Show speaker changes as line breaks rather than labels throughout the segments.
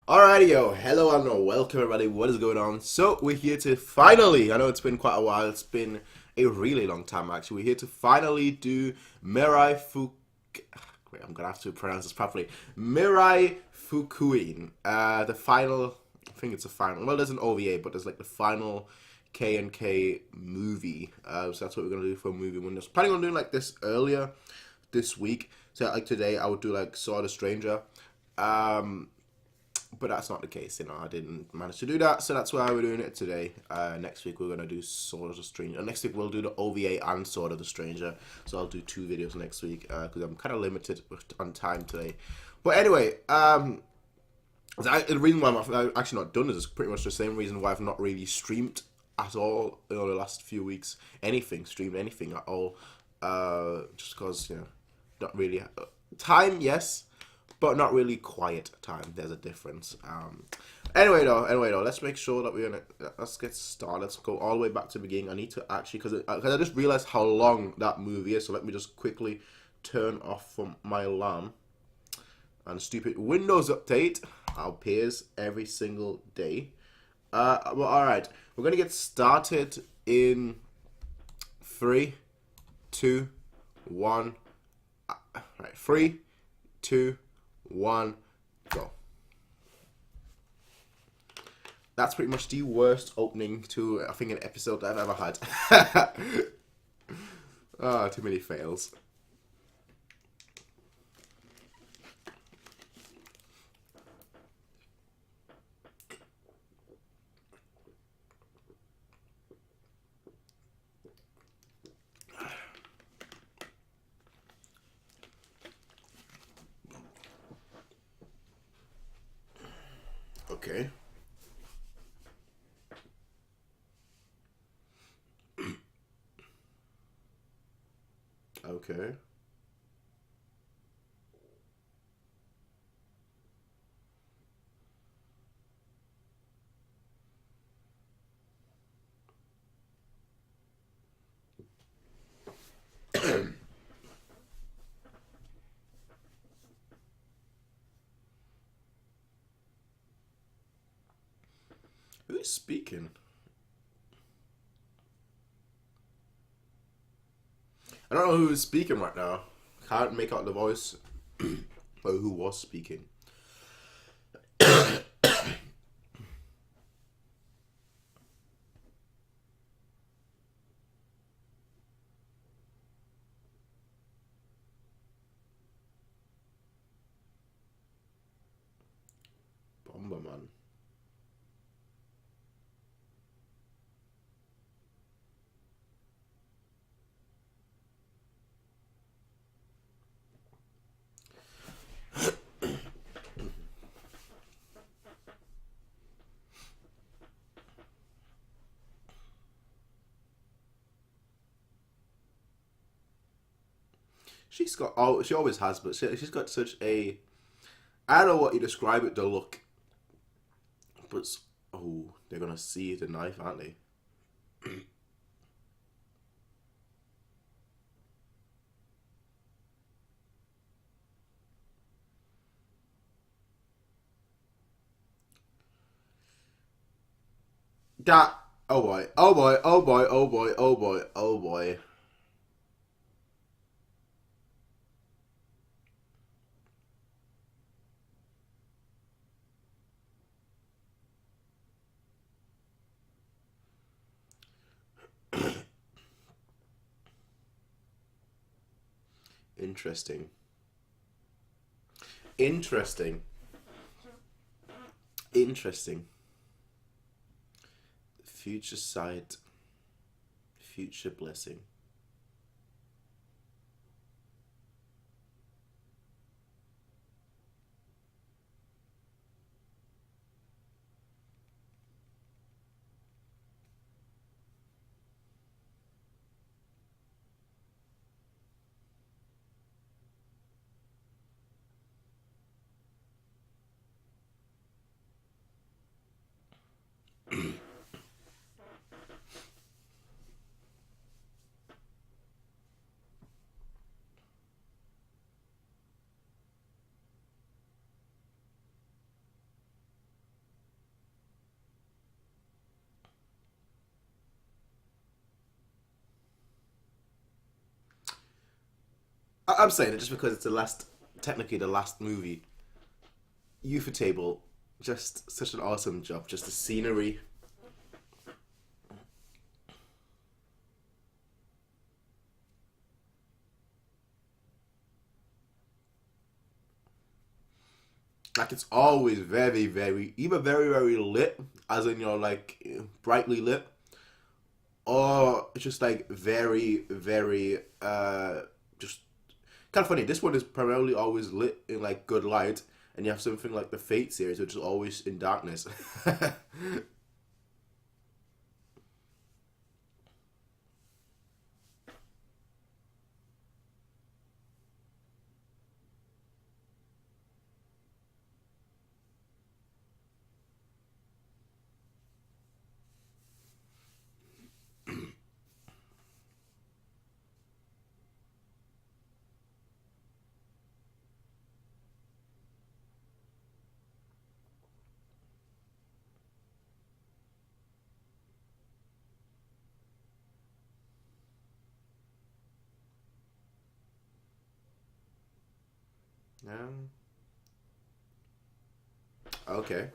Alrighty, yo, hello and welcome everybody. What is going on? So we're here to finally, I know it's been quite a while, it's been a really long time actually. We're here to finally do Mirai Fuk. Wait, I'm gonna have to pronounce this properly. Mirai Fukuin. The final, I think it's the final. Well, there's an OVA, but there's like the final K and K movie. So that's what we're gonna do for a movie. We're just planning on doing like this earlier this week. So like today, I would do like Sword of Stranger. But that's not the case, I didn't manage to do that, so that's why we're doing it today. Next week we're going to do Sword of the Stranger. Next week we'll do the OVA and Sword of the Stranger, so I'll do 2 videos next week, because I'm kind of limited on time today. But anyway, the reason why I've actually not done this is pretty much the same reason why I've not really streamed at all, the last few weeks. Streamed anything at all, just because, not really... Time, yes, but not really quiet time. There's a difference. Anyway though, let's make sure that let's get started. Let's go all the way back to the beginning. I need to actually, because I just realized how long that movie is, so let me just quickly turn off from my alarm. And stupid Windows update appears every single day. Well, alright, we're gonna get started in 3, 2, 1. Right, 3, 2, 1, go. That's pretty much the worst opening to, I think, an episode that I've ever had. Too many fails. Okay. Okay. Who's speaking? I don't know who's speaking right now. Can't make out the voice. Or who was speaking. Bomberman. She's got, oh, she always has, but she's got such a, I don't know what you describe it, the look. But, oh, they're gonna see the knife, aren't they? That, oh boy, oh boy, oh boy, oh boy, oh boy, oh boy. Interesting. Interesting. Interesting. Future sight. Future blessing. I'm saying it just because it's the last, technically the last movie. Youth Table, just such an awesome job. Just the scenery. Like it's always very, very, either very, very lit, as in you're like brightly lit, or it's just like very, very, just kind of funny. This one is primarily always lit in like good light, and you have something like the Fate series, which is always in darkness. Yeah. Okay.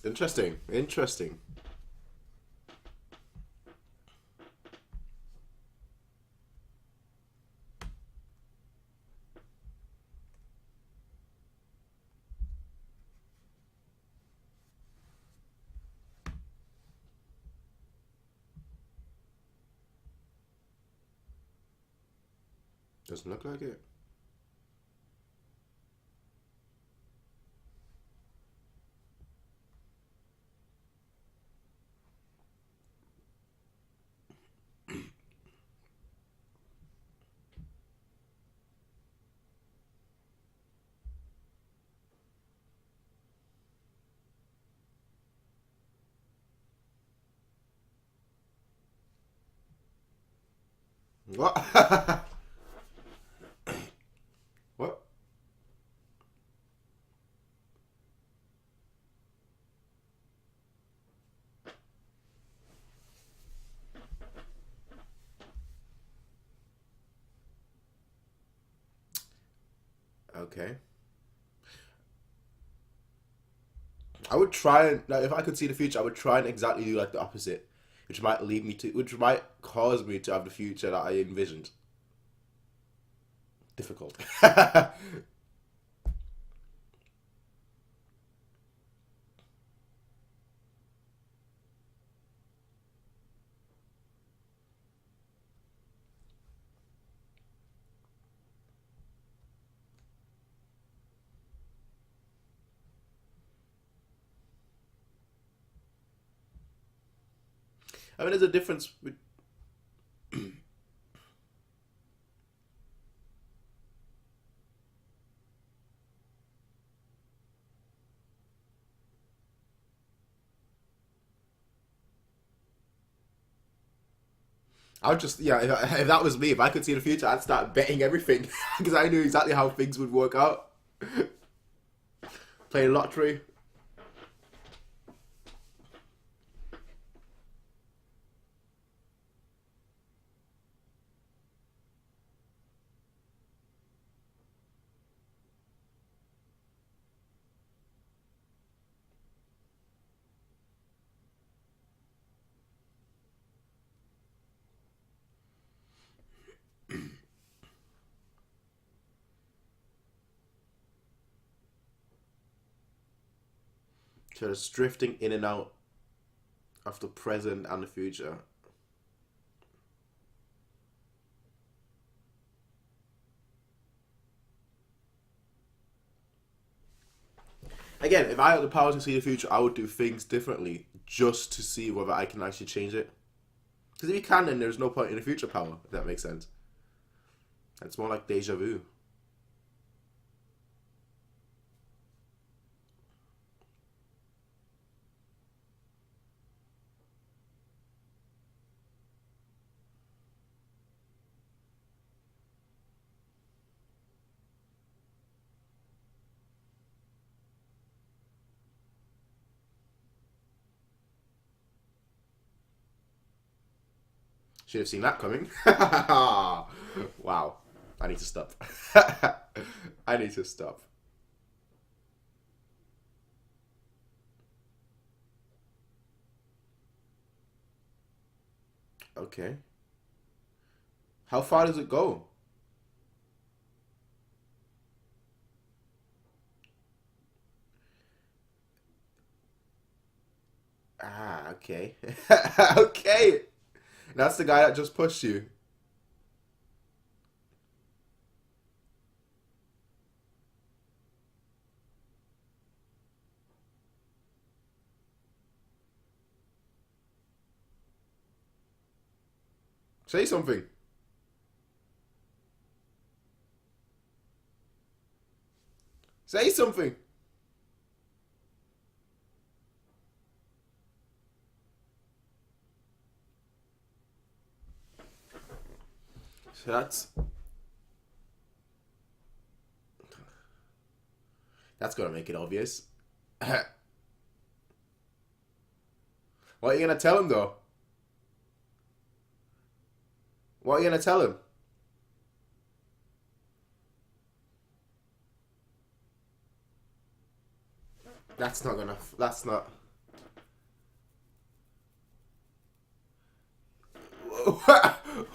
Interesting. Interesting. Doesn't look like it. What? What? Okay. I would try and like, if I could see the future, I would try and exactly do like the opposite, which might lead me to, which might cause me to have the future that I envisioned. Difficult. I mean, there's a difference with. I would just, yeah, if that was me, if I could see the future, I'd start betting everything because I knew exactly how things would work out. Play lottery. So just drifting in and out of the present and the future. Again, if I had the power to see the future, I would do things differently just to see whether I can actually change it. Because if you can, then there's no point in the future power, if that makes sense. It's more like deja vu. Should have seen that coming. Wow. I need to stop. I need to stop. Okay. How far does it go? Ah, okay. Okay. That's the guy that just pushed you. Say something. Say something. So that's gonna make it obvious. What are you gonna tell him though? What are you gonna tell him? That's not gonna. That's not.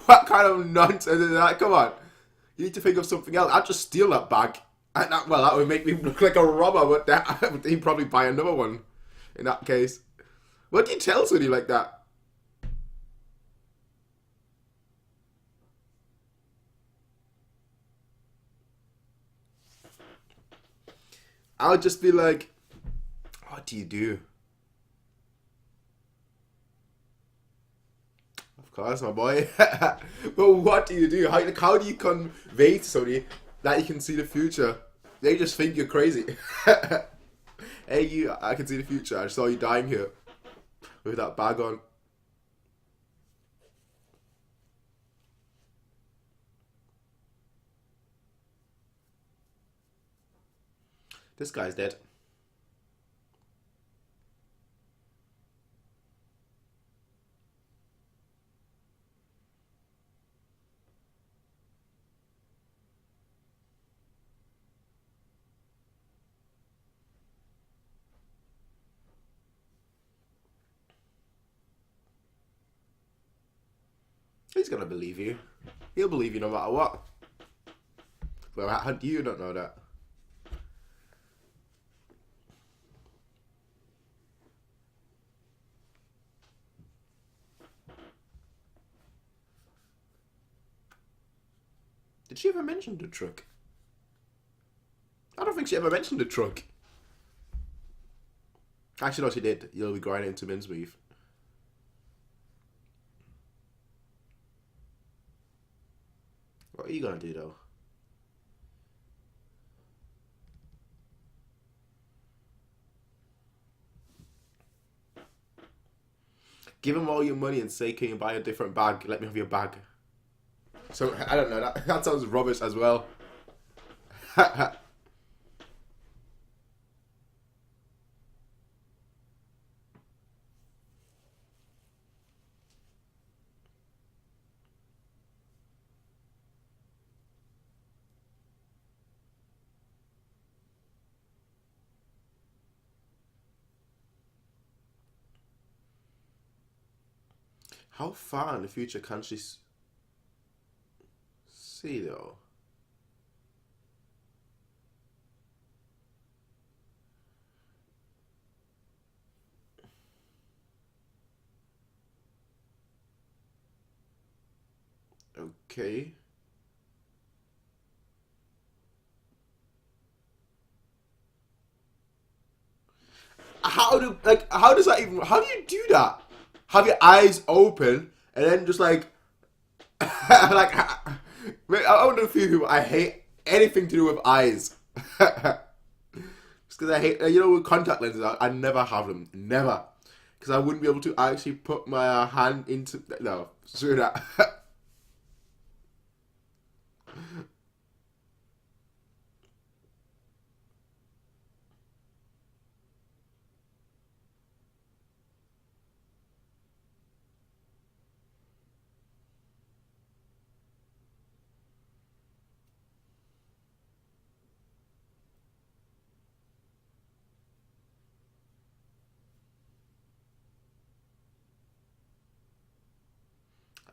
What kind of nonsense is that? Come on. You need to think of something else. I'd just steal that bag. Well, that would make me look like a robber, but he'd probably buy another one in that case. What do you tell somebody like that? I would just be like, what do you do? Of course, my boy. But what do you do? How do you convey to somebody that you can see the future? They just think you're crazy. Hey, you, I can see the future. I saw you dying here with that bag on. This guy's dead. He's gonna believe you. He'll believe you no matter what. Well, how do you not know that? Did she ever mention the truck? I don't think she ever mentioned the truck. Actually, no, she did. You'll be grinding into mince beef. What are you gonna do though? Give him all your money and say, "Can you buy a different bag? Let me have your bag." So I don't know. That sounds rubbish as well. How far in the future can she see though? Okay. How does that even, how do you do that? Have your eyes open and then just like like I wonder a few people, I hate anything to do with eyes. Just because I hate, you know, with contact lenses, I never have them, never, because I wouldn't be able to actually put my hand into, no, screw that.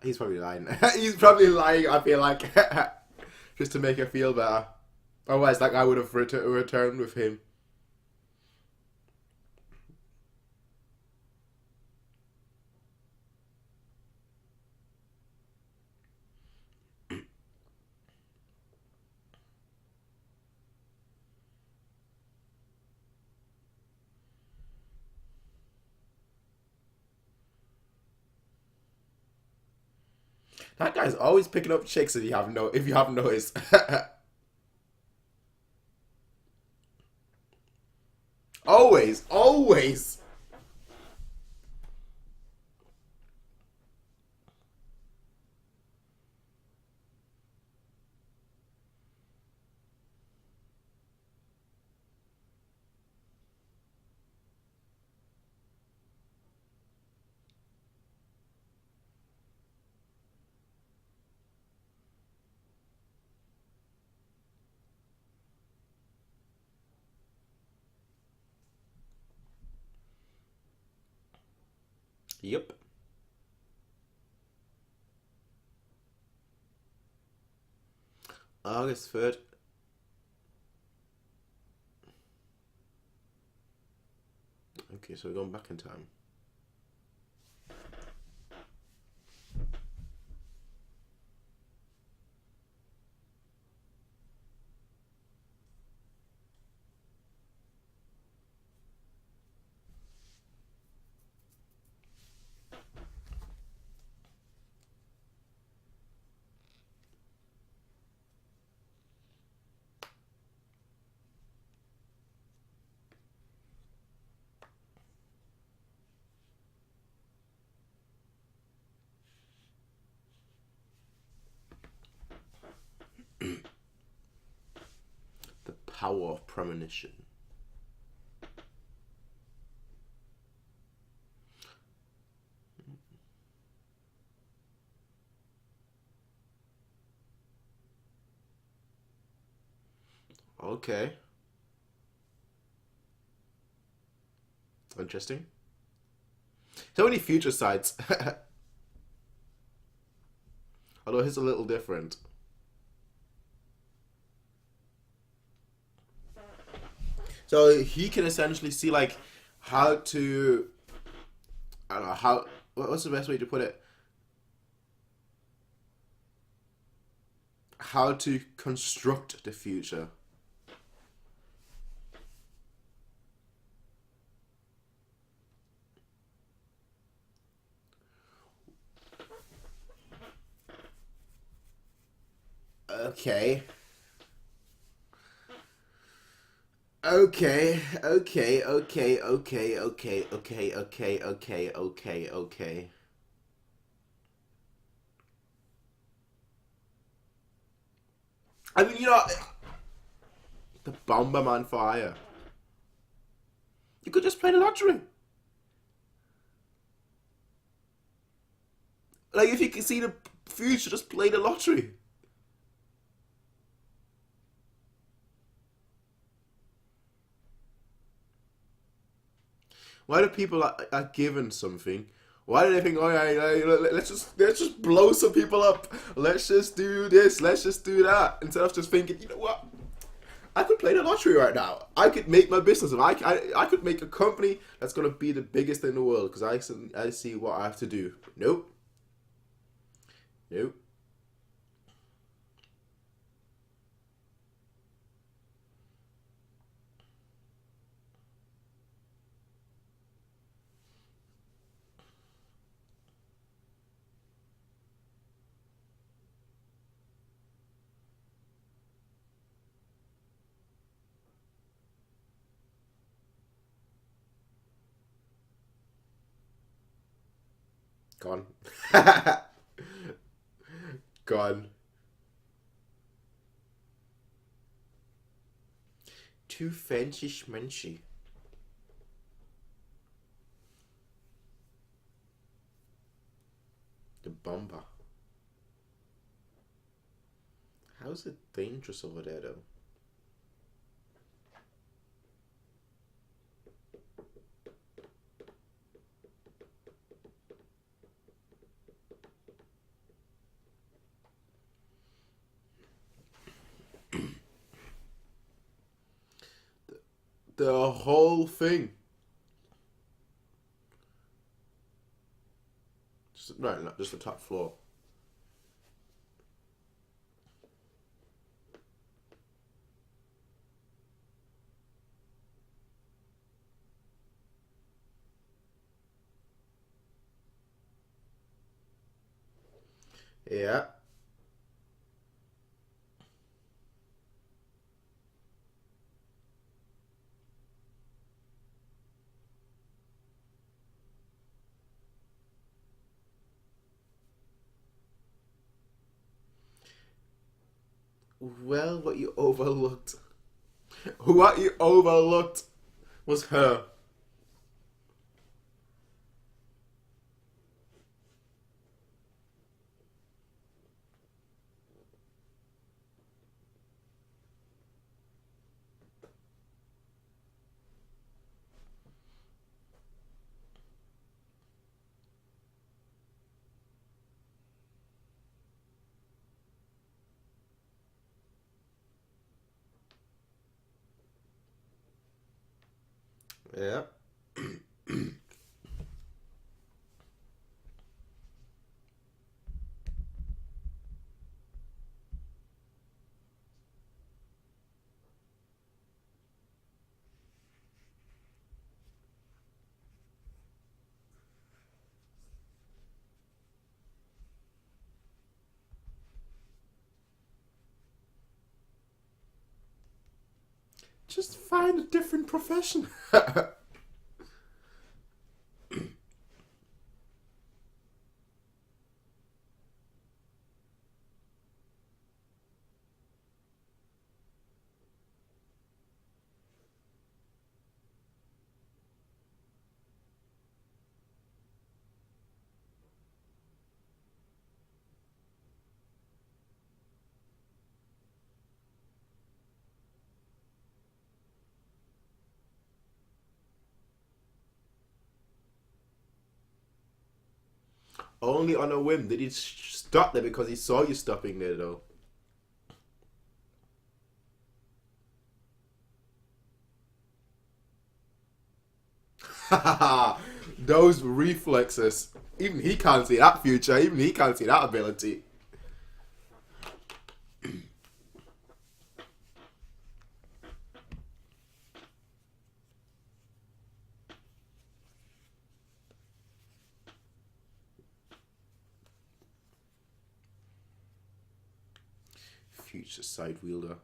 He's probably lying. He's probably lying, I feel like. Just to make her feel better. Otherwise, like, I would have returned with him. That guy's always picking up chicks if you haven't noticed. Always, always. Yep. August 3rd. Okay, so we're going back in time. The power of premonition. Okay. Interesting. So many future sites. Although his a little different. So he can essentially see like how to, I don't know how, what's the best way to put it? How to construct the future. Okay. Okay. I mean, the Bomberman fire. You could just play the lottery. Like, if you can see the future, just play the lottery. Why do people are given something? Why do they think, oh yeah, let's just blow some people up. Let's just do this. Let's just do that. Instead of just thinking, you know what? I could play the lottery right now. I could make my business. I could make a company that's gonna be the biggest in the world because I see what I have to do. Nope. Nope. Gone. Gone. Too fancy schmancy. The bomber. How's it dangerous over there though? The whole thing. Right, not just the top floor. Yeah. Well, what you overlooked. What you overlooked was her. Yeah. Just find a different profession. Only on a whim did he stop there because he saw you stopping there, though. Those reflexes. Even he can't see that future. Even he can't see that ability. Future side wielder.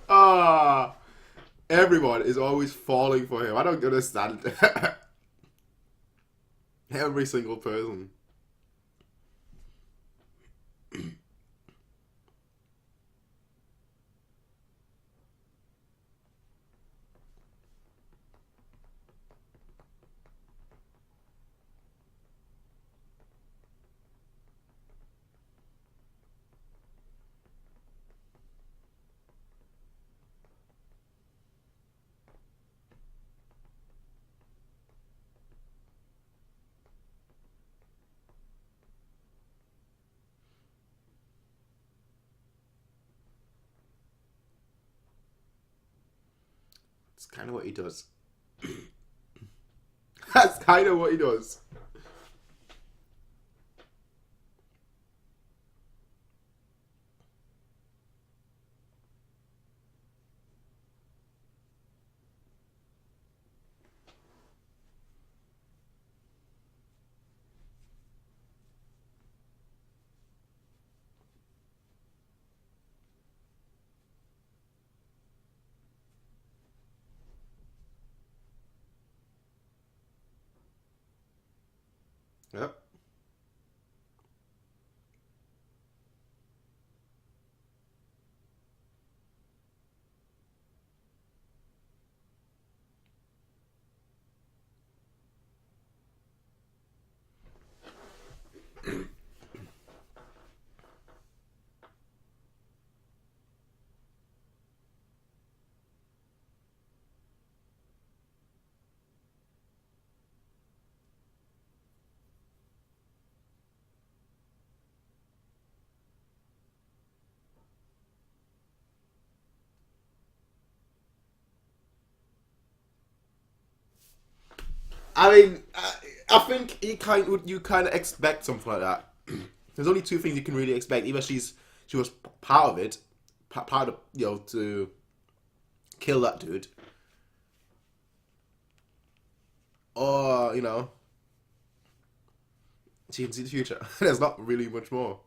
Ah, everyone is always falling for him. I don't understand. Every single person. It's kind of what he does. That's kind of what he does. Yep. I mean, I think you kind of expect something like that. There's only two things you can really expect. Either she was part of it, part of to kill that dude, or she can see the future. There's not really much more.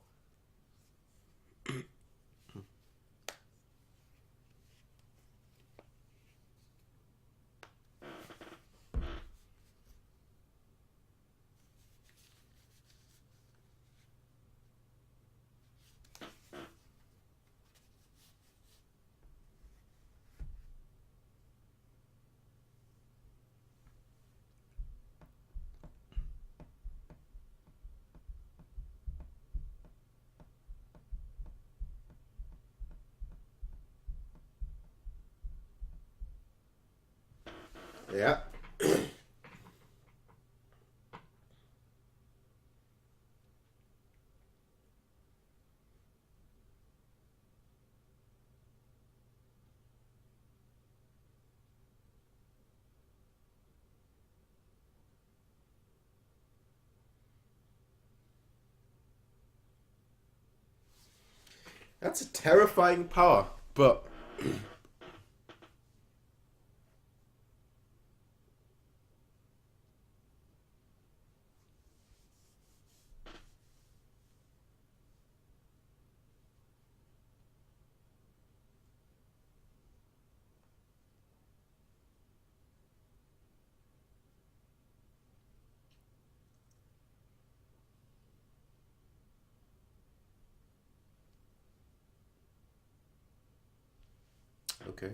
Yeah. That's a terrifying power, but okay.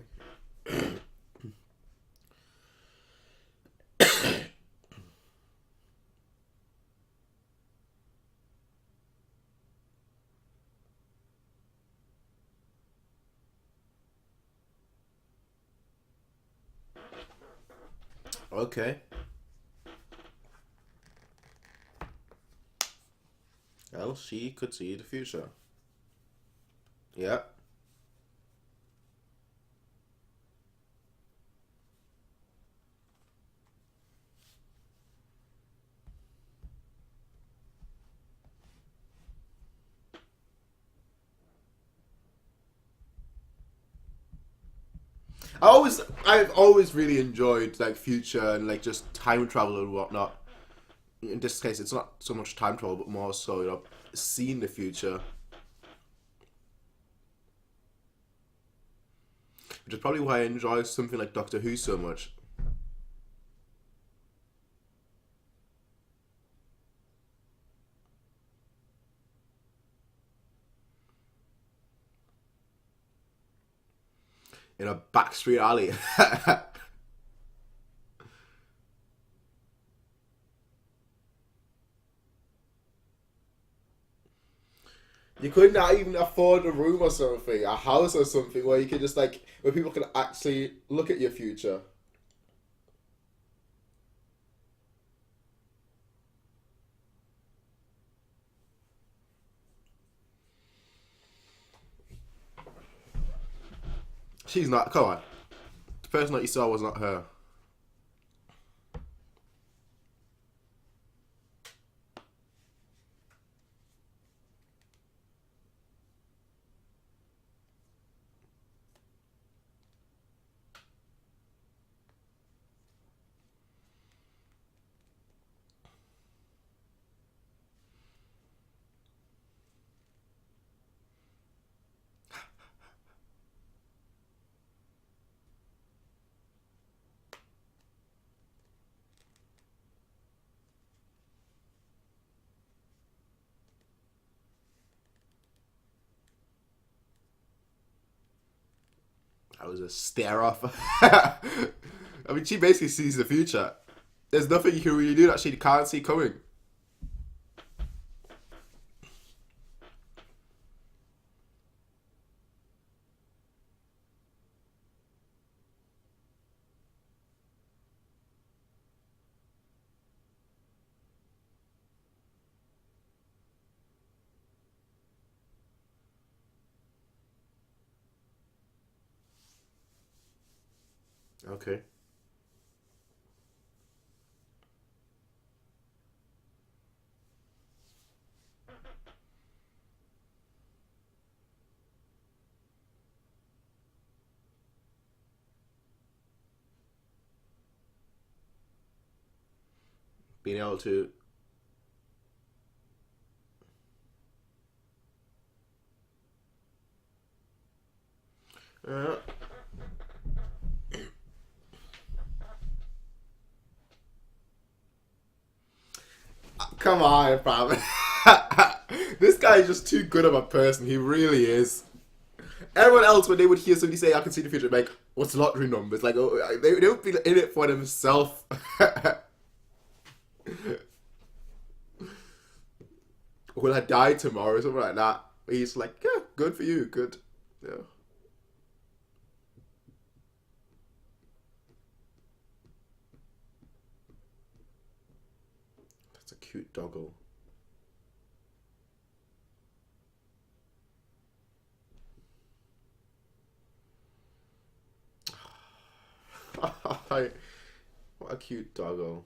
Okay. Well, she could see the future. Yeah. I've always really enjoyed like future and like just time travel and whatnot. In this case, it's not so much time travel, but more so seeing the future, which is probably why I enjoy something like Doctor Who so much. In a backstreet alley. You could not even afford a room or something, a house or something where you could just like where people can actually look at your future. She's not. Come on, the person that you saw was not her. That was a stare off. I mean, she basically sees the future. There's nothing you can really do that she can't see coming. Okay. being able to. Uh, Come on, fam. This guy is just too good of a person. He really is. Everyone else, when they would hear somebody say, "I can see the future," like, "What's lottery numbers?" Like, oh, they would be in it for themselves. Will I die tomorrow? Something like that. He's like, yeah, good for you, good. Yeah. That's a cute doggo. What a cute doggo.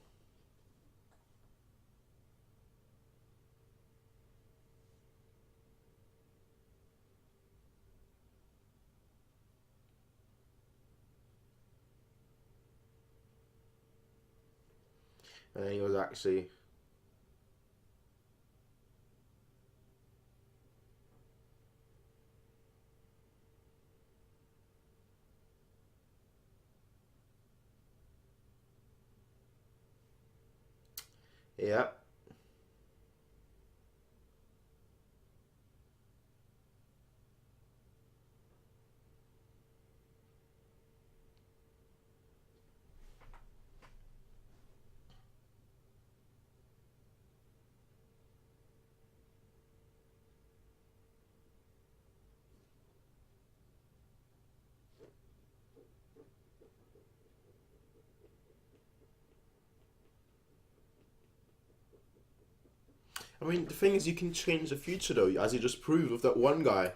And then he was actually. Yeah. I mean, the thing is, you can change the future, though, as you just proved with that one guy.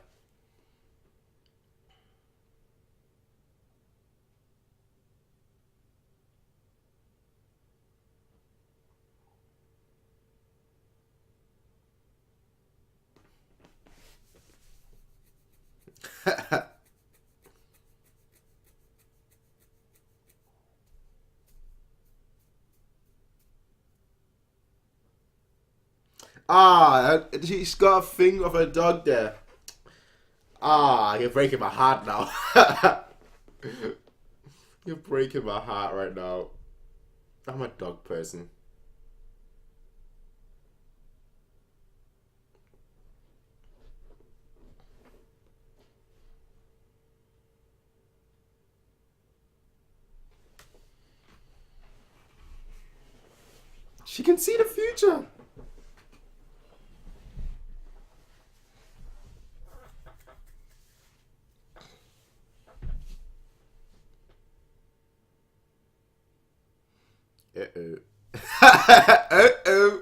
She's got a thing of a dog there. You're breaking my heart now. You're breaking my heart right now. I'm a dog person. She can see the future. Uh-oh. Uh-oh.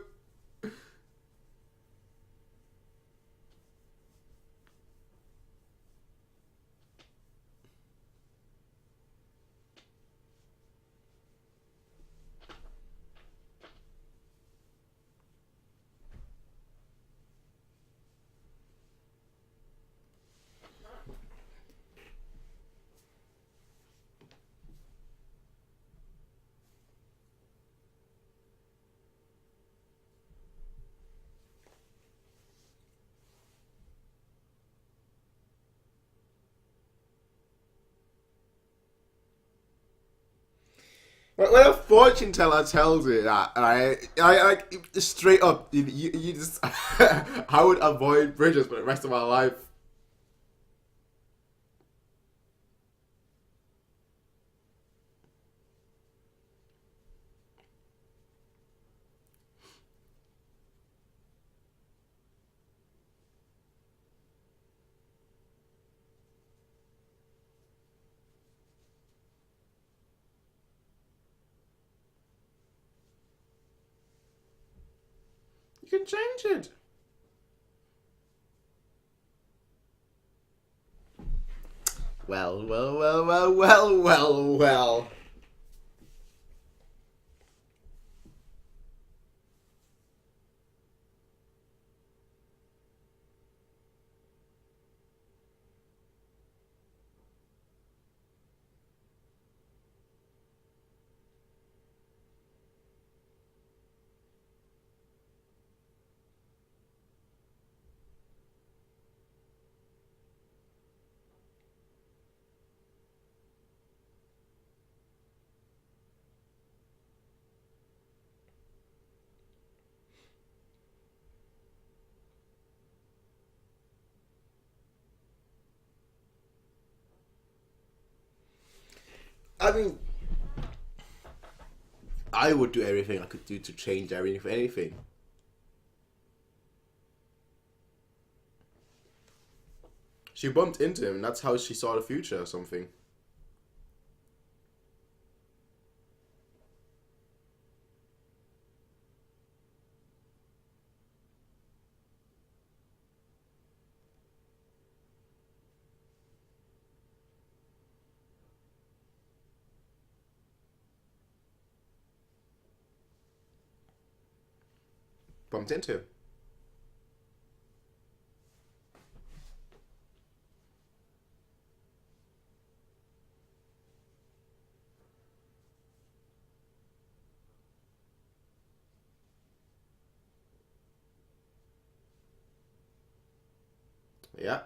When a fortune teller tells you that, I like straight up, you just, I would avoid bridges for the rest of my life. You can change it. Well, well, well, well, well, well, well. I mean, I would do everything I could do to change everything for anything. She bumped into him, and that's how she saw the future or something. Bumped into him. Yeah.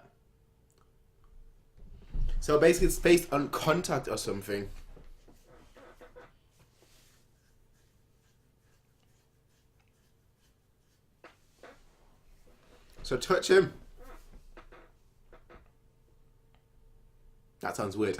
So basically it's based on contact or something. So touch him. That sounds weird.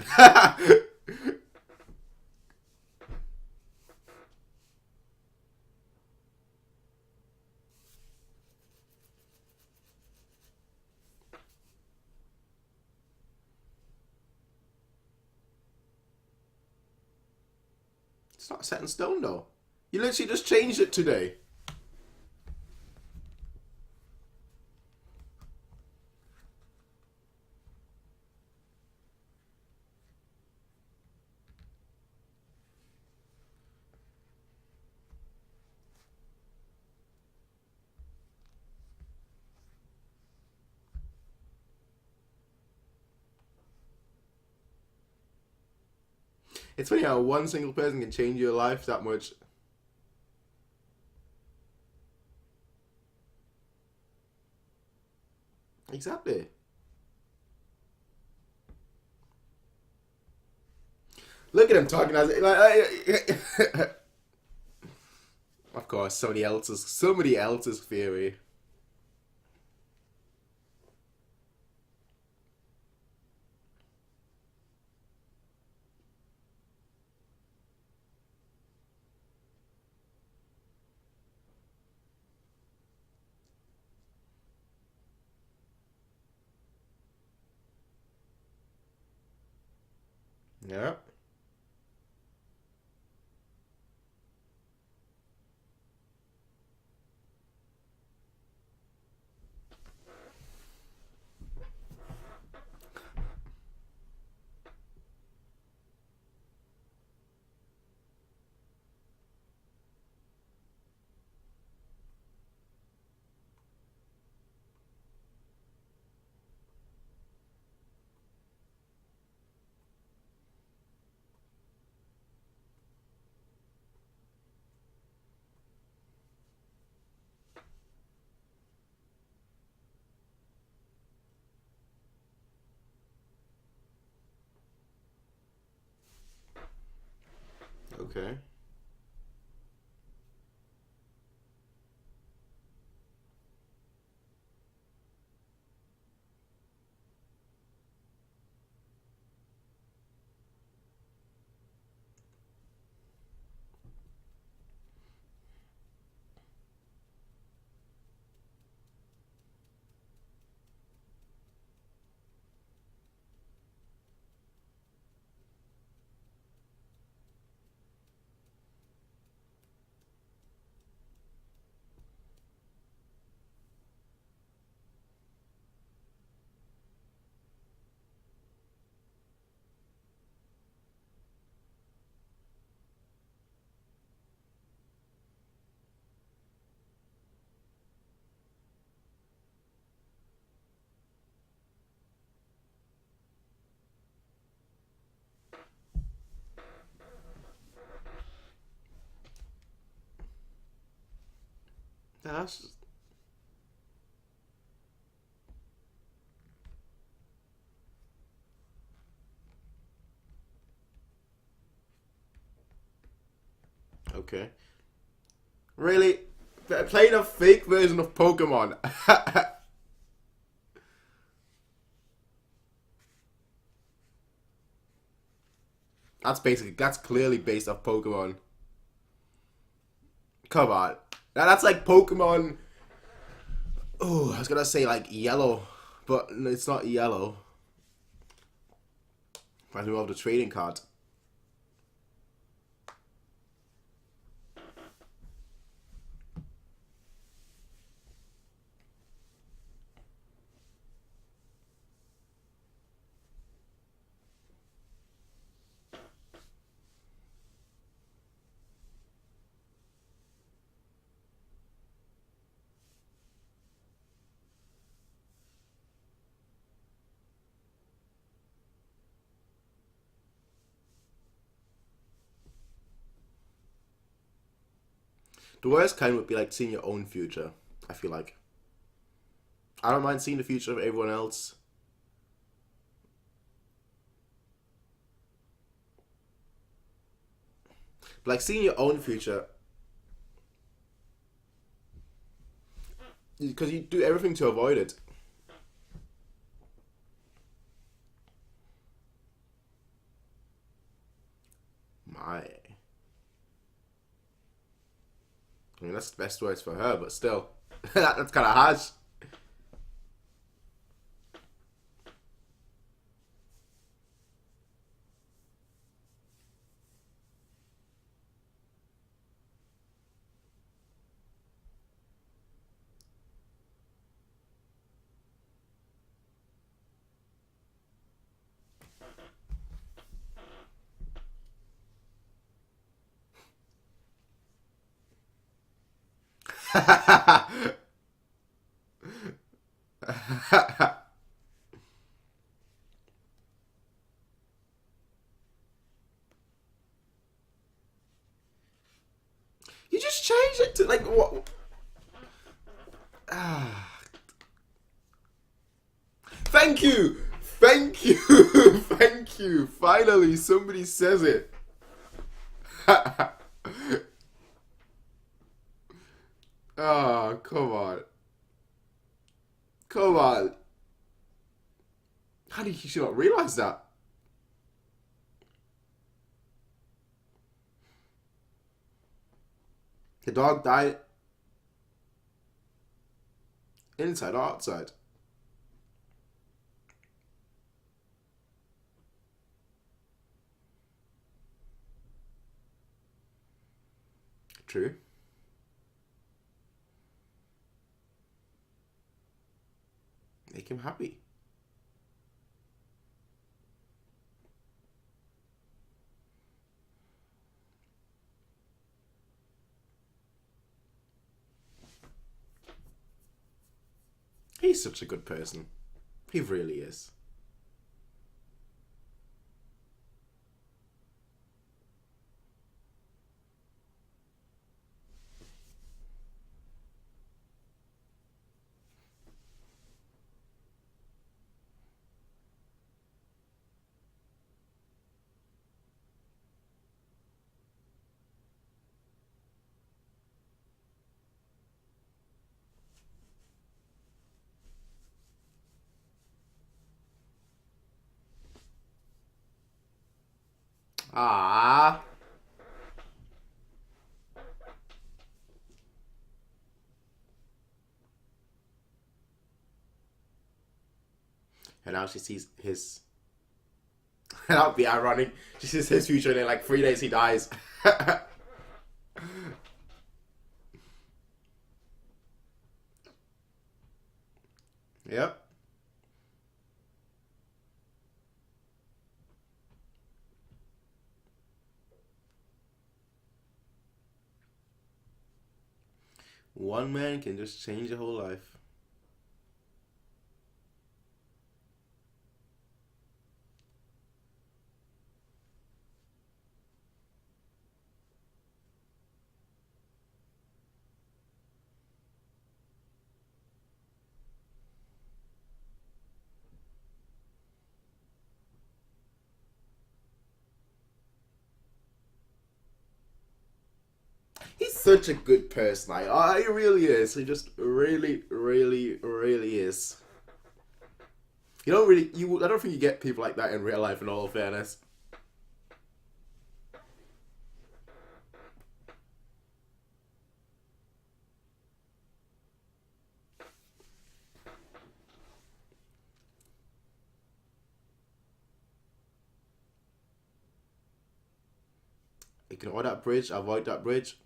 It's not set in stone though. You literally just changed it today. It's funny how one single person can change your life that much. Exactly. Look at him talking as of course, somebody else's theory. Yeah. Okay. That's okay. Really? Playing a fake version of Pokemon. That's clearly based off Pokemon. Come on. Now that's like Pokemon. Oh, I was gonna say like yellow, but it's not yellow. I do have the trading card. The worst kind would be like seeing your own future. I feel like I don't mind seeing the future of everyone else. But like seeing your own future, because you do everything to avoid it. My. I mean, that's the best words for her, but still. That's kind of harsh. You just change it to like what? Thank you, thank you, thank you. Finally, somebody says it. Oh, come on, come on. How did you not realize that? The dog died inside or outside. True. Make him happy. He's such a good person. He really is. Ah. And now she sees his. That would be ironic. She sees his future and in like 3 days he dies. Yep. One man can just change your whole life. He's such a good person. Like, oh, he really is. He just really, really, really is. You don't really, you. I don't think you get people like that in real life. In all fairness. Ignore that bridge. Avoid that bridge.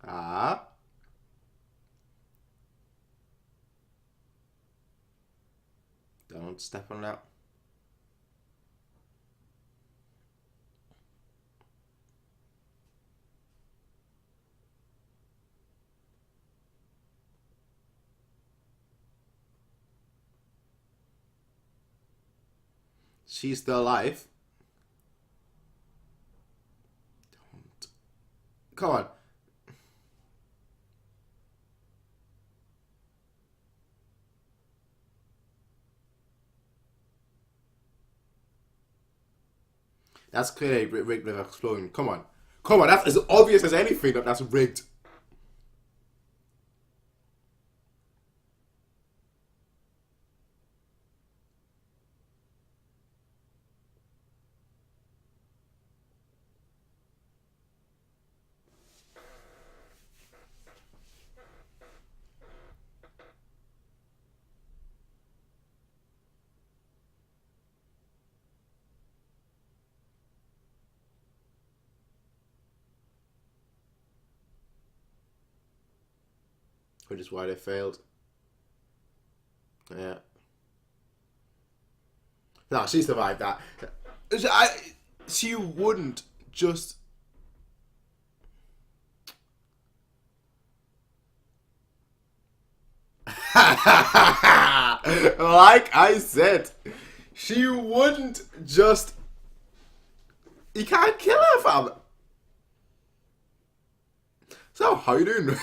Ah. Don't step on that. She's still alive. Don't. Come on. That's clearly rigged with explosion. Come on. Come on, that's as obvious as anything that that's rigged. Which is why they failed. Yeah. No, she survived that. She wouldn't just. Like I said, she wouldn't just. You can't kill her, fam. So how you doing?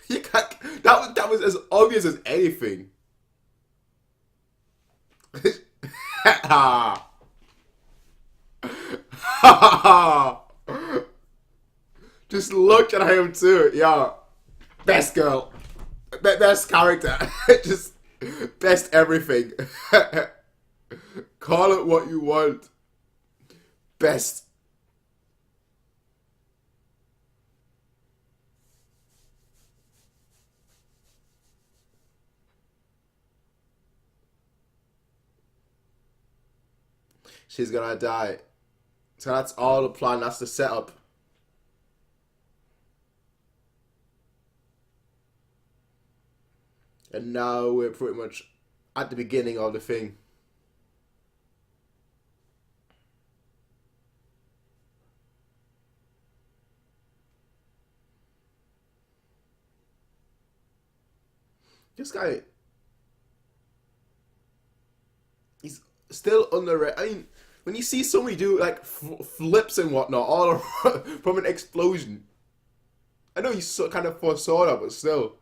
You can't. That was as obvious as anything. Just look at him too, yeah. Best girl, best character, just best everything. Call it what you want. Best. She's gonna die. So that's all the plan. That's the setup. And now we're pretty much at the beginning of the thing. This guy, he's still under. I mean, when you see somebody do like flips and whatnot all from an explosion, I know you kind of foresaw that, but still.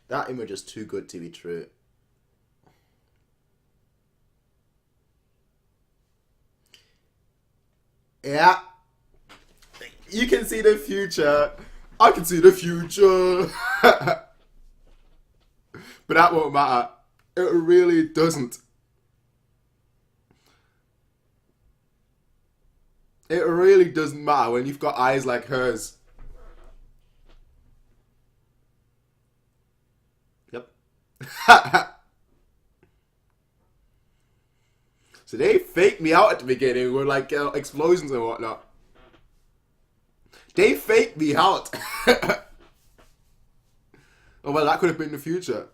That image is too good to be true. Yeah. You can see the future. I can see the future. But that won't matter. It really doesn't. It really doesn't matter when you've got eyes like hers. Yep. So they faked me out at the beginning with like explosions and whatnot. They faked me out. Oh well, that could have been the future.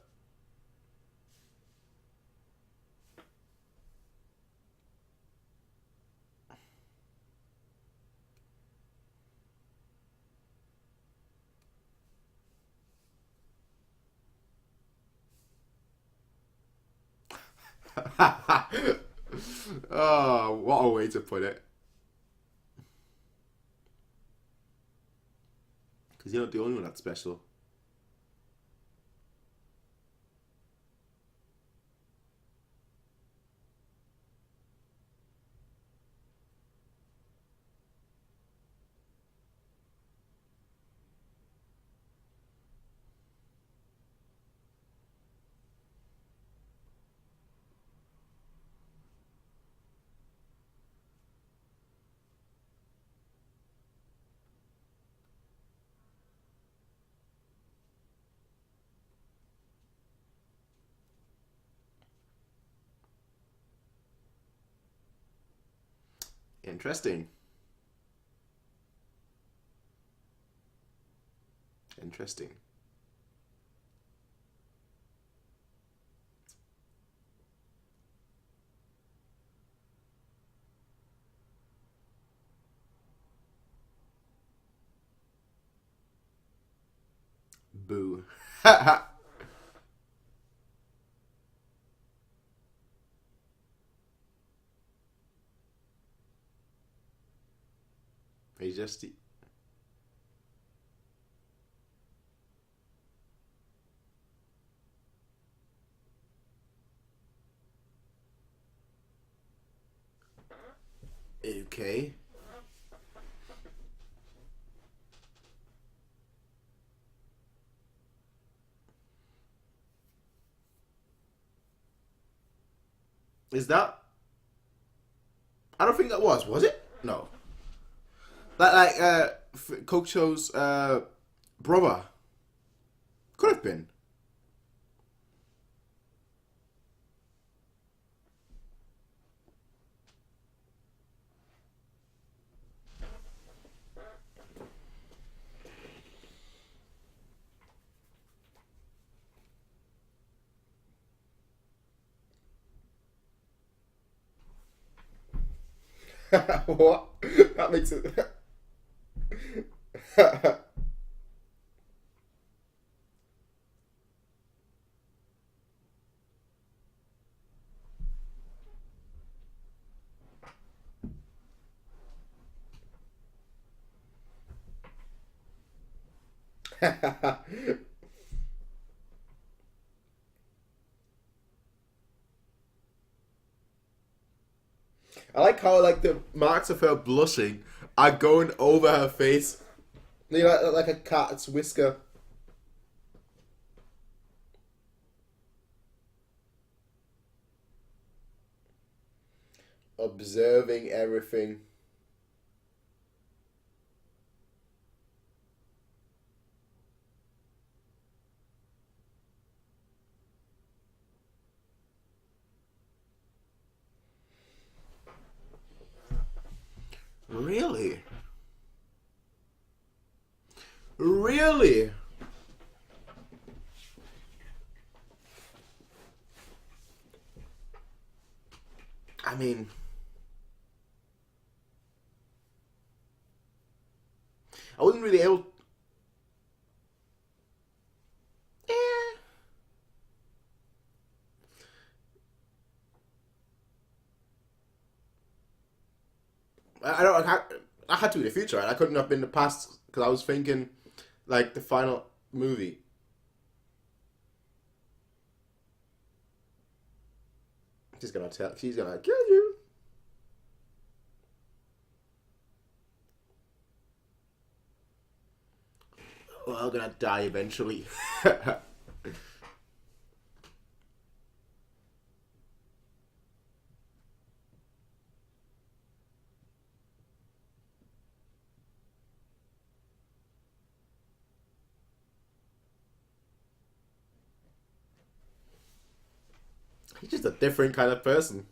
Oh, what a way to put it. Because you're not the only one that's special. Interesting. Interesting. Boo. He's just okay. Is that? I don't think that was it? No. That like Kocho's brother could have been. What? That makes it. I like how like the marks of her blushing are going over her face. You know, like a cat's whisker. Observing everything. Really? Really? I mean, I wasn't really able. Eh. I don't. I had to be the future. Right? I couldn't have been the past because I was thinking like the final movie. She's gonna tell. She's gonna kill you. Well, I'm gonna die eventually. He's just a different kind of person.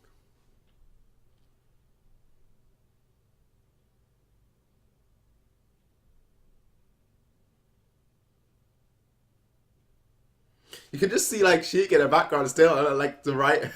You can just see like Sheik in the background still, like the right.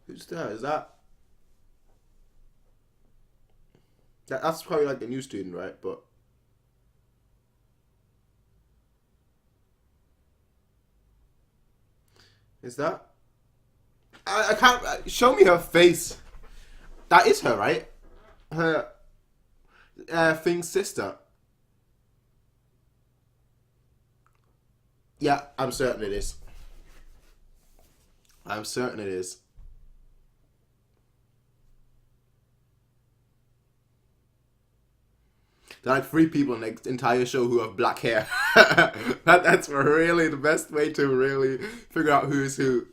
Who's that? Is that's probably like the new student, right? But is that? I can't show me her face. That is her, right? Her Thing's sister. Yeah, I'm certain it is. I'm certain it is. There are like three people in the entire show who have black hair. That's really the best way to really figure out who's who.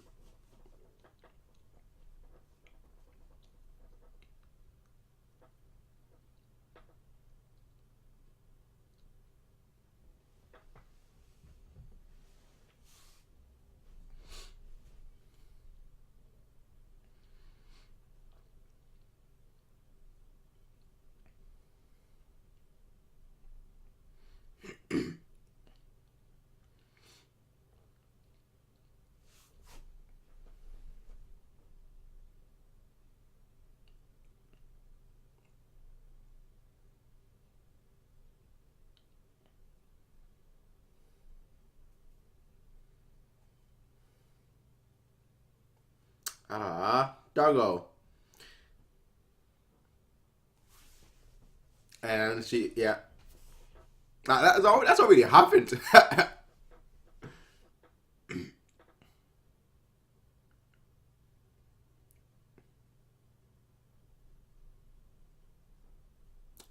Doggo. And she, yeah. That's already happened.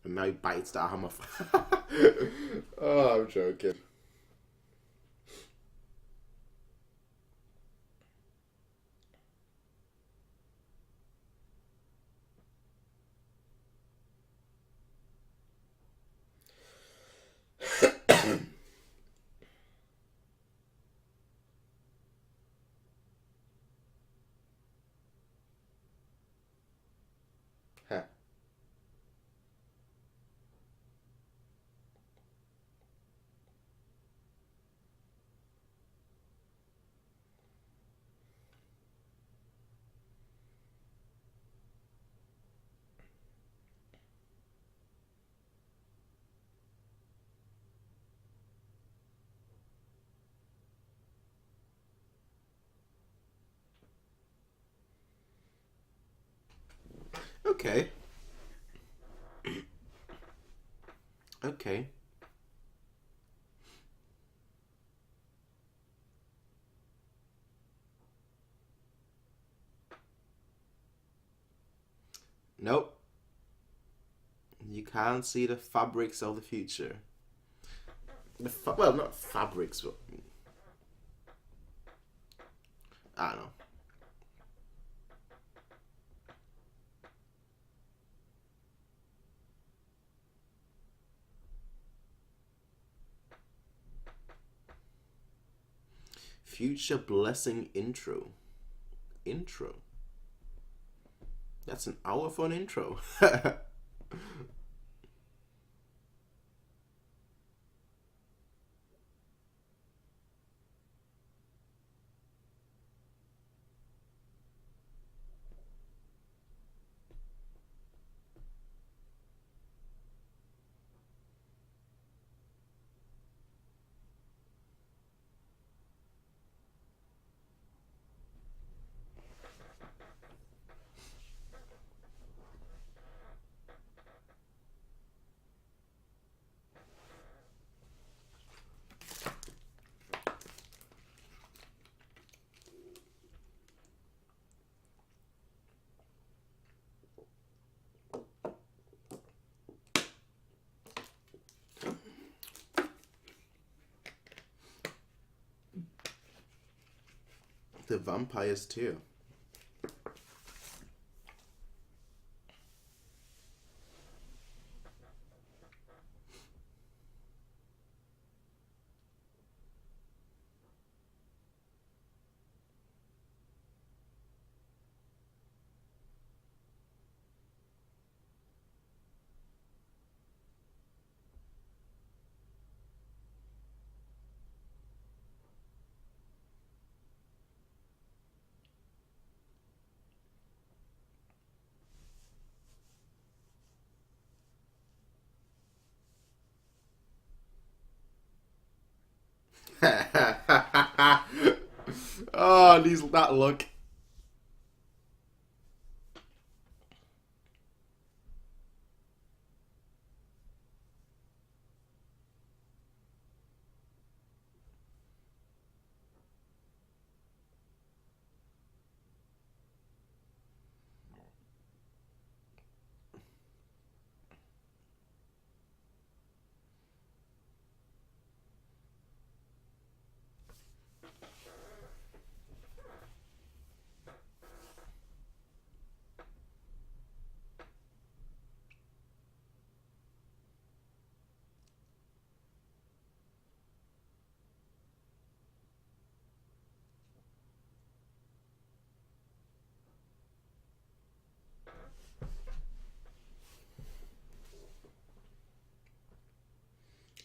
And now he bites the arm off. Oh, I'm joking. Huh. Okay. Okay. Nope. You can't see the fabrics of the future. Well, not fabrics, but I don't know. Future blessing intro. Intro. That's an hour for an intro. The vampires too. Oh, that look.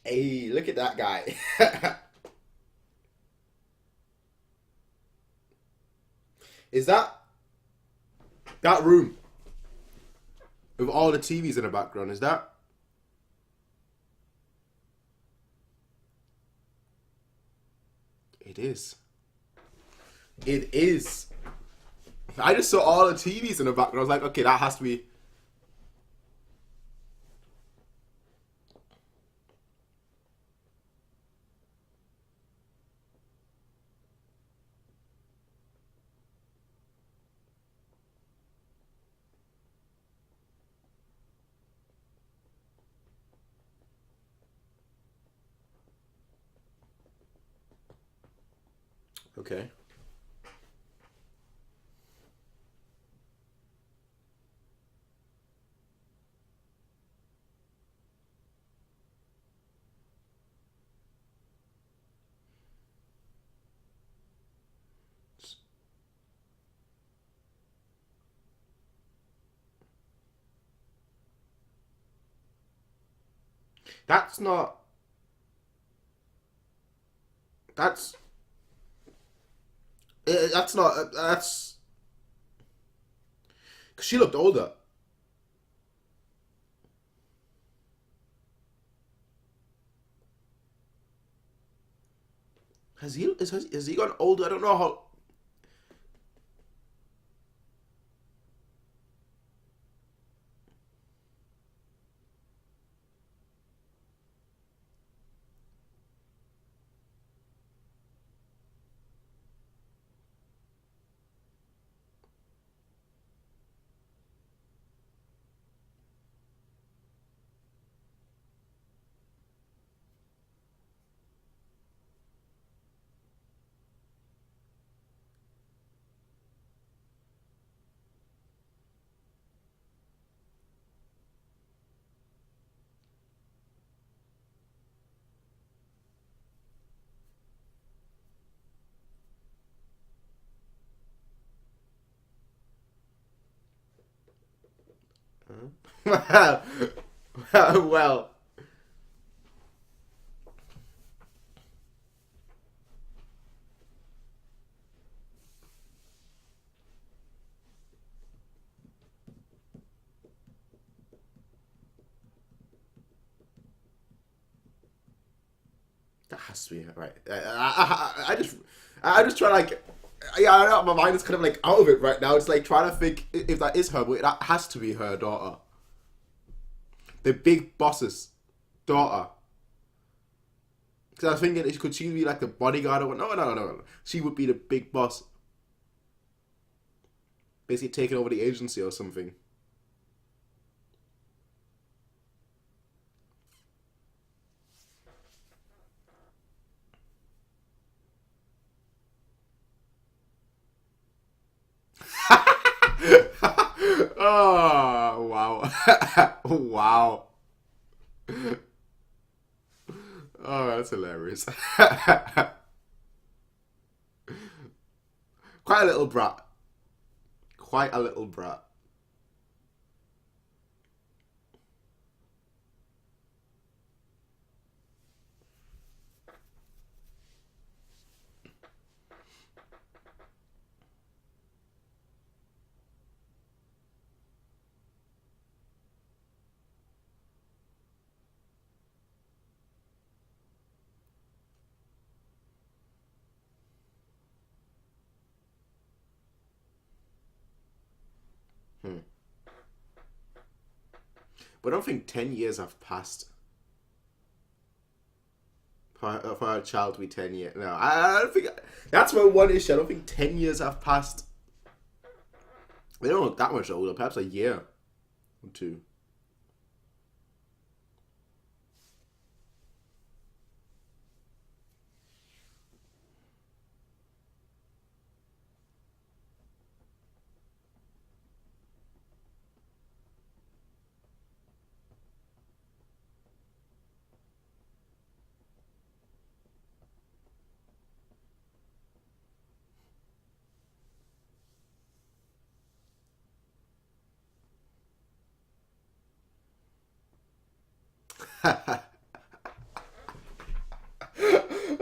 Hey, look at that guy. Is that room with all the TVs in the background? Is that? It is. It is. I just saw all the TVs in the background. I was like, okay, that has to be. Okay. That's not. That's. That's not. That's. Cause she looked older. Has he gone older? I don't know how. Huh? Well. That has to be right. I just try like, yeah, I know my mind is kind of like out of it right now. It's like trying to think if that is her, but that has to be her daughter, the big boss's daughter. Because I was thinking, could she be like the bodyguard or what? No, no, no, no. She would be the big boss, basically taking over the agency or something. Oh, wow. Wow. Oh, that's hilarious. Quite a little brat. Quite a little brat. Hmm. But I don't think 10 years have passed for a child to be 10 years. No, I don't think. That's my one issue. I don't think 10 years have passed. They don't look that much older. Perhaps a year or two.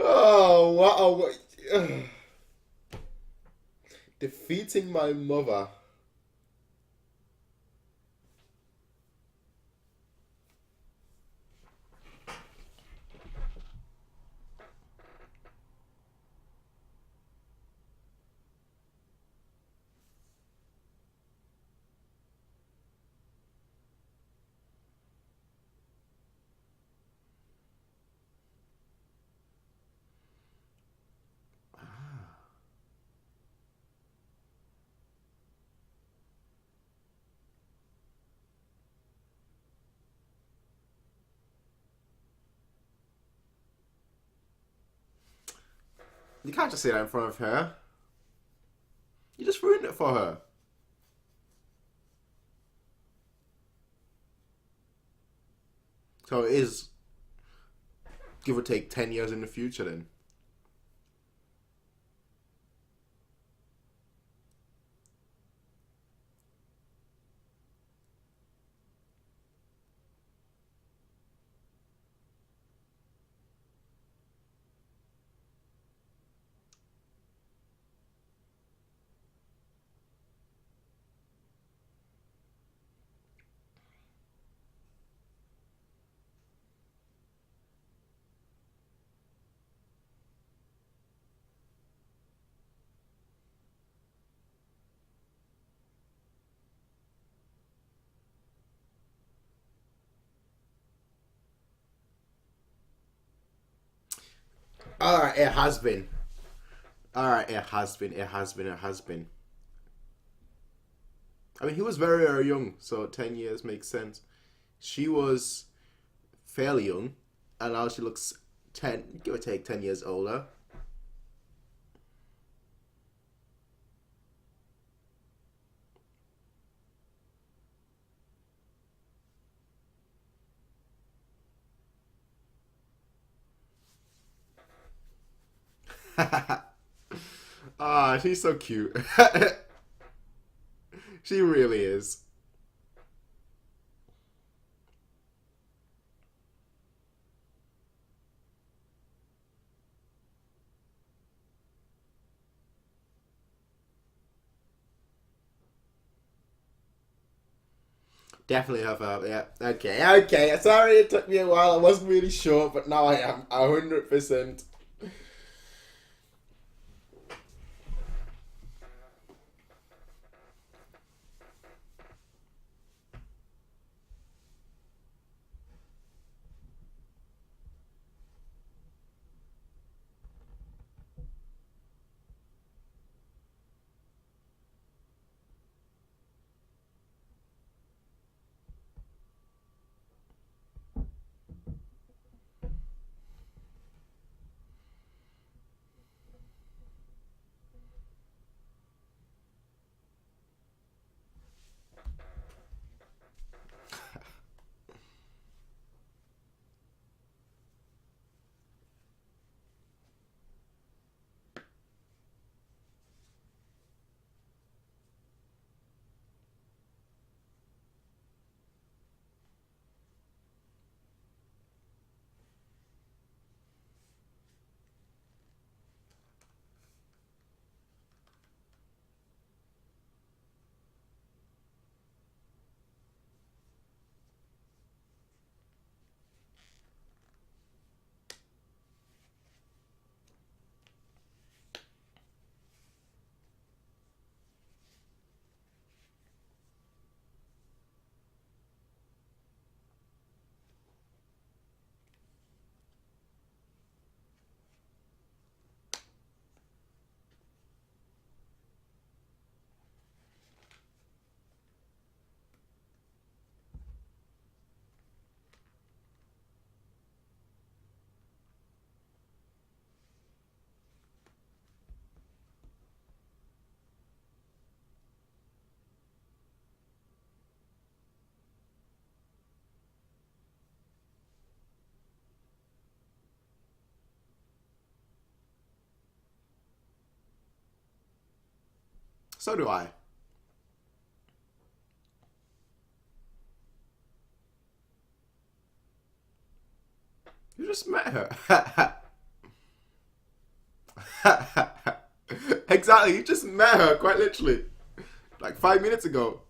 Oh, wow. Defeating my mother. You can't just say that in front of her. You just ruined it for her. So it is, give or take, 10 years in the future then. Alright, it has been. Alright, it has been. It has been. It has been. I mean, he was very, very young, so 10 years makes sense. She was fairly young, and now she looks 10, give or take 10 years older. Ah, she's so cute. She really is. Definitely have a, yeah. Okay, okay. Sorry it took me a while. I wasn't really sure, but now I am 100%. So do I. You just met her. Exactly, you just met her, quite literally. Like 5 minutes ago.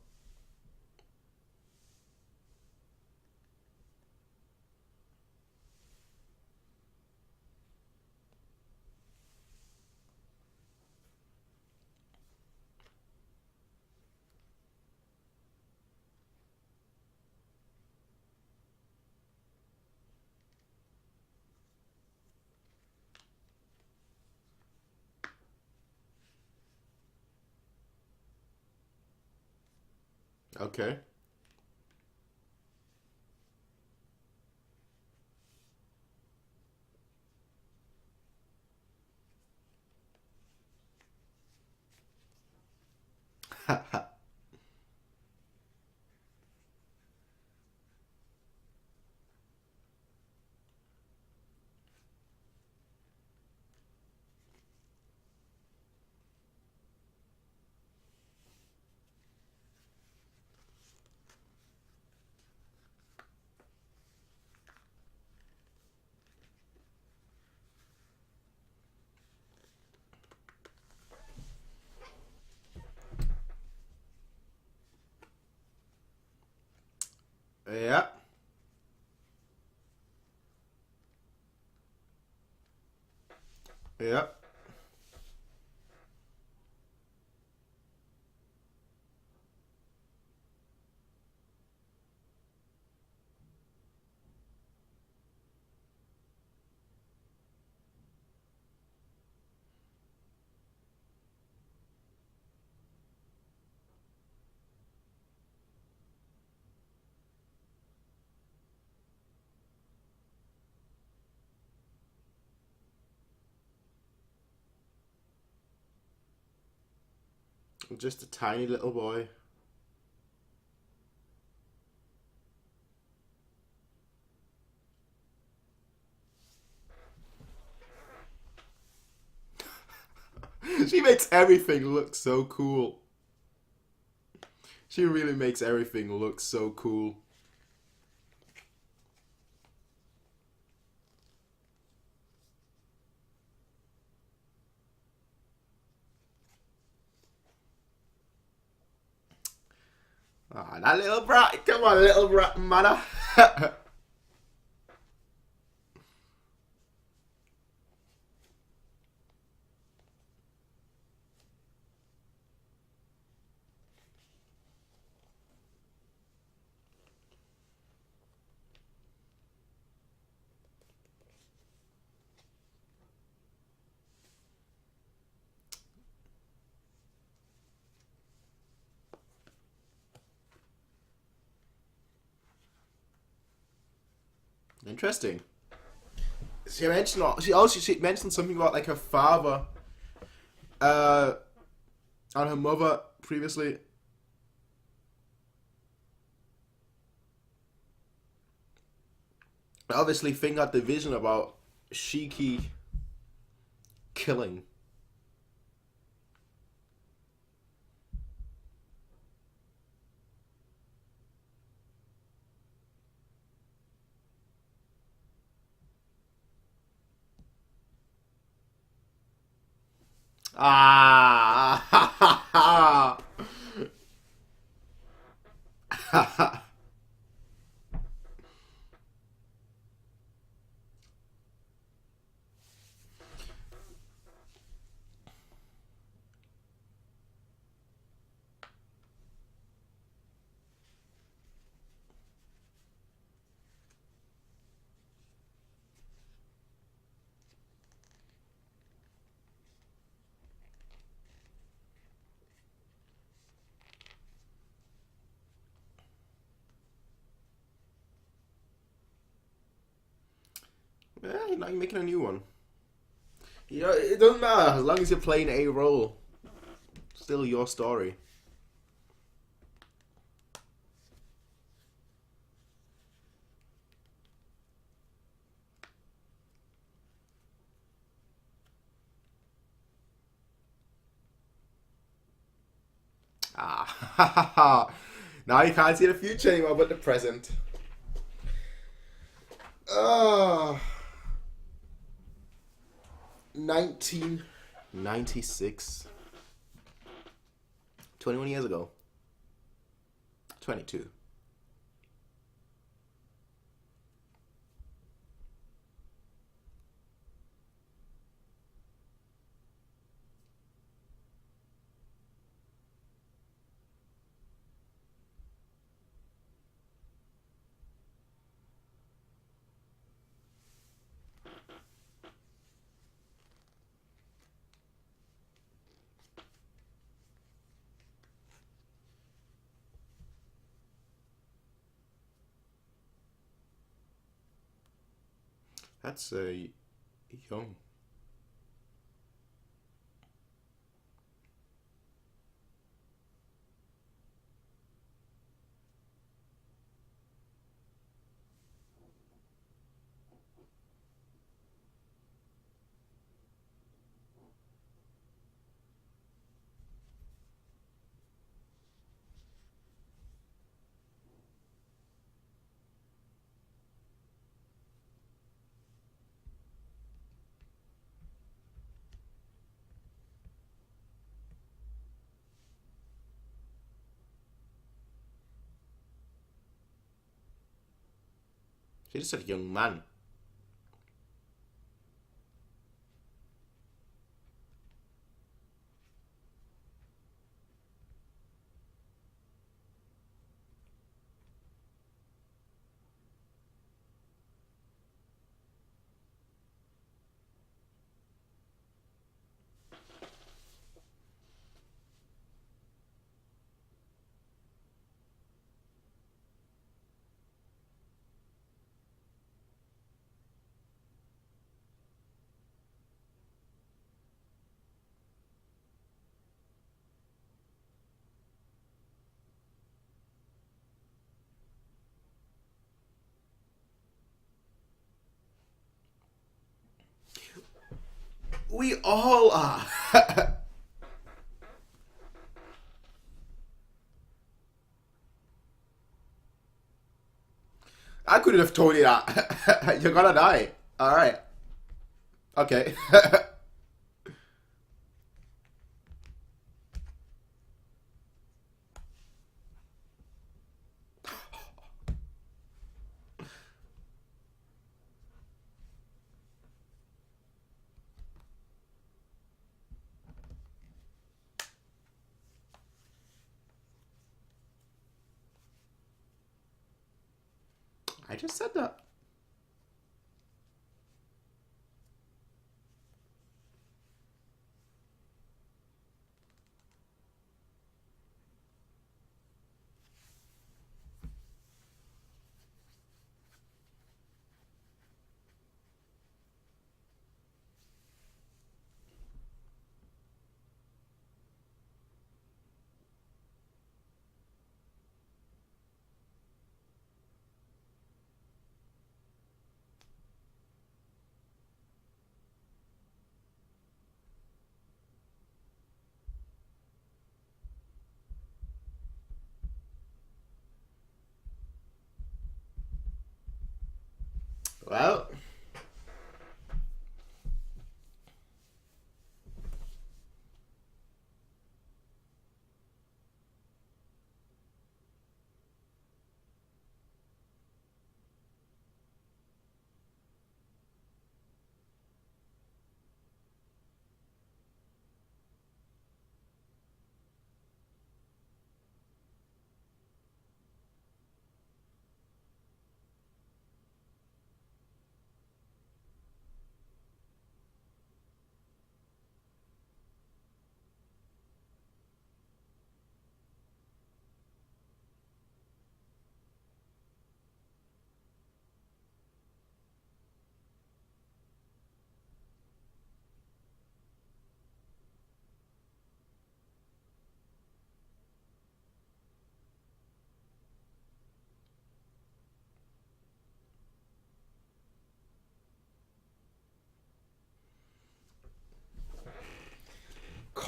Okay. Yeah. Yeah. Just a tiny little boy. She makes everything look so cool. She really makes everything look so cool. Ah, that little brat. Come on, little brat, man. Interesting. She mentioned something about like her father, uh, and her mother previously. Obviously, Finn got the vision about Shiki killing. Ah. Yeah, you're not making a new one. You know, it doesn't matter as long as you're playing a role. Still your story. Ah, now you can't see the future anymore, but the present. Oh, 1996. 21 years ago. 22. That's young. She just said young man. We all are. I couldn't have told you that. You're gonna die. All right. Okay. I just said that. Well,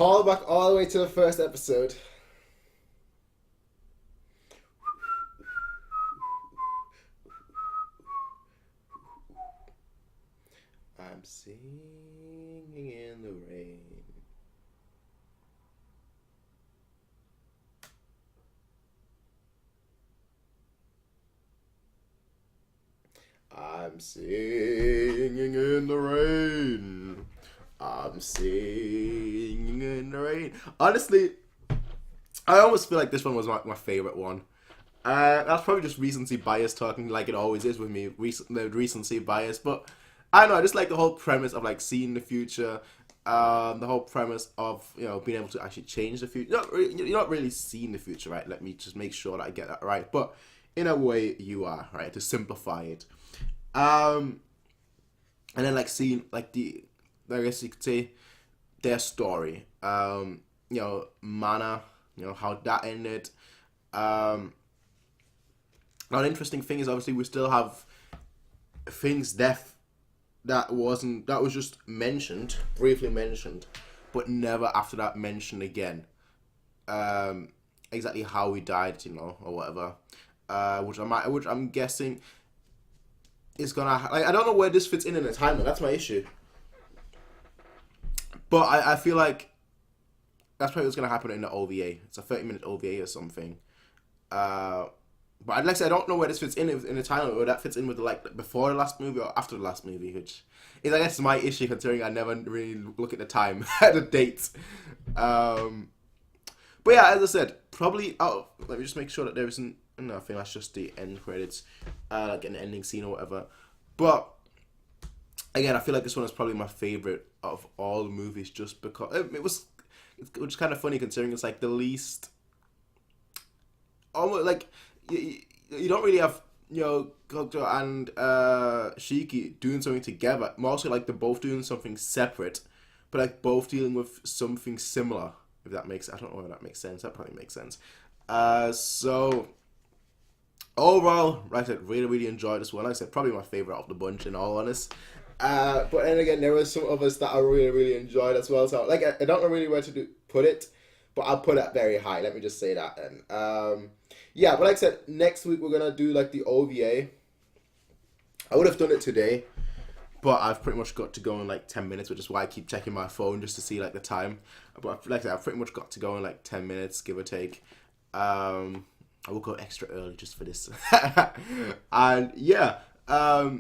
call back all the way to the first episode. singing in the rain. I'm singing in the rain. Honestly, I almost feel like this one was my favorite one. That's probably just recency bias talking like it always is with me, the recency bias. But I don't know, I just like the whole premise of like seeing the future, the whole premise of, you know, being able to actually change the future. You're not really seeing the future, right? Let me just make sure that I get that right. But in a way, you are, right? To simplify it, and then like seeing like I guess you could say, their story. You know, Mana. You know how that ended. Now, an interesting thing is obviously we still have Finn's death that was just mentioned, briefly mentioned, but never after that mentioned again. Exactly how he died, you know, or whatever. Which I'm guessing is gonna. Like, I don't know where this fits in the timeline. That's my issue. But I feel like that's probably what's gonna happen in the OVA. It's a 30-minute OVA or something. But I'd like to say I don't know where this fits in the timeline, or that fits in with like before the last movie or after the last movie, which is I guess my issue considering I never really look at the time, at the dates. But yeah, as I said, probably. Oh, let me just make sure that there isn't. No, I think that's just the end credits, like an ending scene or whatever. But again, I feel like this one is probably my favorite of all the movies, just because which is kind of funny considering it's like the least. Almost like you don't really have, you know, Goku and Shiki doing something together. Mostly like they're both doing something separate, but like both dealing with something similar. If that makes, I don't know if that makes sense. That probably makes sense. So overall, like I said, really enjoyed this one. Like I said, probably my favorite of the bunch, in all honest. But then again, there were some others that I really enjoyed as well. So like I don't know really where to put it, but I'll put it very high. Let me just say that then. Yeah, but like I said, next week we're gonna do like the OVA. I would have done it today, but I've pretty much got to go in like 10 minutes, which is why I keep checking my phone just to see like the time. But like I said, I've pretty much got to go in like 10 minutes, give or take. I will go extra early just for this. And yeah, I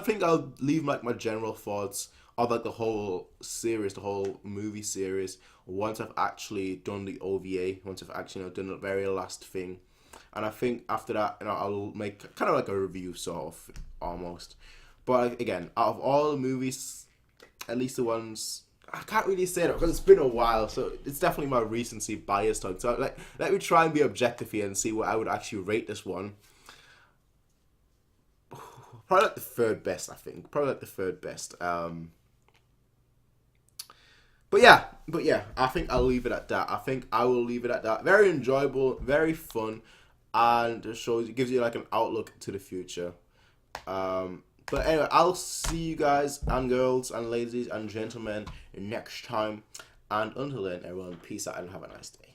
think I'll leave like my general thoughts of like the whole series, the whole movie series, once I've actually done the OVA, once I've actually, you know, done the very last thing. And I think after that, you know, I'll make kind of like a review, sort of, almost. But again, out of all the movies, at least the ones, I can't really say that because it's been a while, so it's definitely my recency bias talk. So like, let me try and be objective here and see what I would actually rate this one. Probably like the third best, I think. Probably like the third best. But yeah, I think I'll leave it at that. I think I will leave it at that. Very enjoyable, very fun, and it gives you like an outlook to the future. But anyway, I'll see you guys and girls and ladies and gentlemen next time. And until then, everyone, peace out and have a nice day.